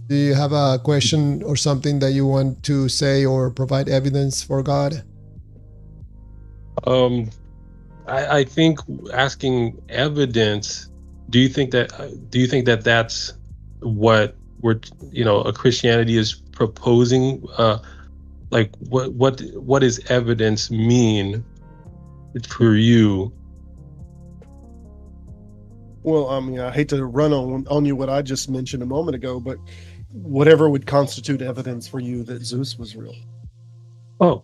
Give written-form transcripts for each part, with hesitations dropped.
Do you have a question or something that you want to say or provide evidence for God? Um, I think asking evidence. Do you think that that's what we're a Christianity is proposing? Like what does evidence mean for you? Well, I mean, I hate to run on you what I just mentioned a moment ago, but whatever would constitute evidence for you that Zeus was real. Oh,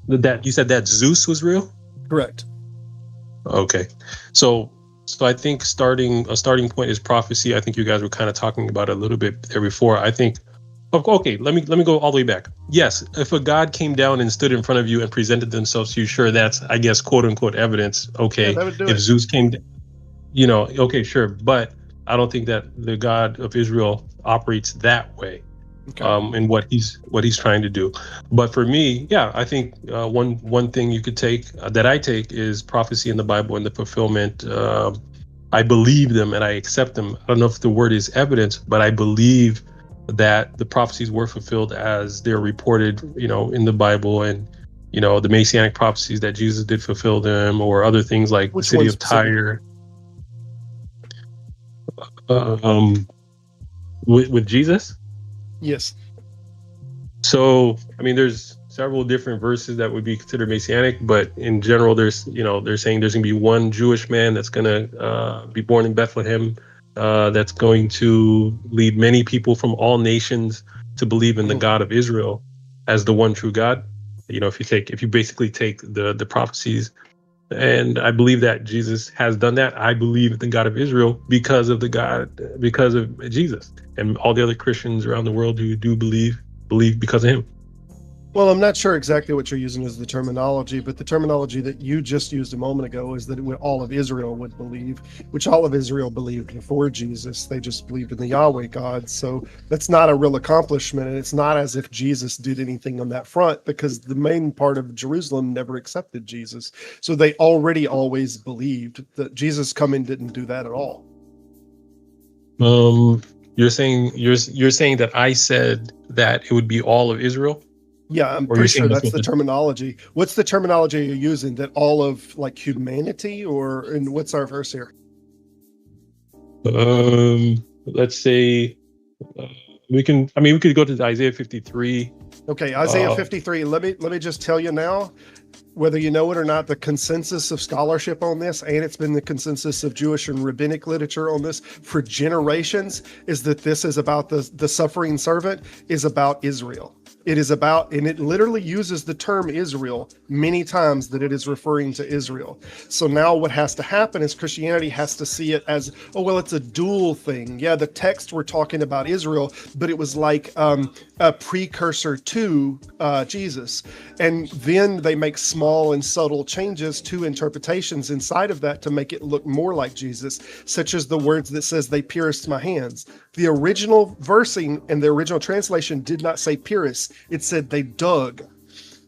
that you said that Zeus was real? Correct. Okay. So I think a starting point is prophecy. I think you guys were kind of talking about it a little bit there before. I think okay, let me go all the way back. Yes, if a god came down and stood in front of you and presented themselves to you, sure, that's, I guess, quote unquote evidence. Yeah, Okay. that would do If it. Zeus came, okay, sure, but I don't think that the God of Israel operates that way. Okay. In what he's trying to do. But for me, yeah, I think one thing you could take that I take is prophecy in the Bible and the fulfillment. I believe them and I accept them. I don't know if the word is evidence, but I believe that the prophecies were fulfilled as they're reported, in the Bible, and the messianic prophecies that Jesus did fulfill them, or other things like the Which city one of Tyre. With Jesus. Yes. So, I mean, there's several different verses that would be considered messianic, but in general, they're saying there's going to be one Jewish man that's going to be born in Bethlehem, that's going to lead many people from all nations to believe in the God of Israel as the one true God. If you basically take the prophecies, and I believe that Jesus has done that. I believe in the God of Israel because of Jesus, and all the other Christians around the world who do believe because of him. Well, I'm not sure exactly what you're using as the terminology, but the terminology that you just used a moment ago is that all of Israel would believe, which all of Israel believed before Jesus. They just believed in the Yahweh God. So that's not a real accomplishment. And it's not as if Jesus did anything on that front, because the main part of Jerusalem never accepted Jesus. So they already always believed that Jesus coming didn't do that at all. You're saying that I said that it would be all of Israel? Yeah, I'm Or you're pretty sure saying that's the terminology. What's the terminology you're using? That all of like humanity, and what's our verse here? Let's say we could go to Isaiah 53. Okay, Isaiah 53. Let me just tell you now, whether you know it or not, the consensus of scholarship on this, and it's been the consensus of Jewish and rabbinic literature on this for generations, is that this is about the suffering servant is about Israel. It is about, and it literally uses the term Israel many times, that it is referring to Israel. So now what has to happen is Christianity has to see it as, oh, well, it's a dual thing. Yeah, the text we're talking about Israel, but it was like a precursor to Jesus. And then they make small and subtle changes to interpretations inside of that to make it look more like Jesus, such as the words that says, they pierced my hands. The original versing and the original translation did not say pierce. It said they dug.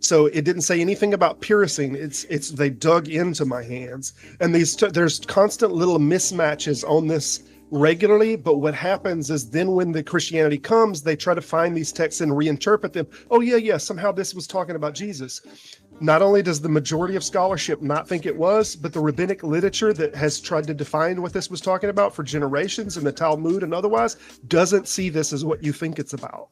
So it didn't say anything about piercing. It's they dug into my hands. And there's constant little mismatches on this regularly. But what happens is then when the Christianity comes, they try to find these texts and reinterpret them. Oh yeah, somehow this was talking about Jesus. Not only does the majority of scholarship not think it was, but the rabbinic literature that has tried to define what this was talking about for generations, in the Talmud and otherwise, doesn't see this as what you think it's about.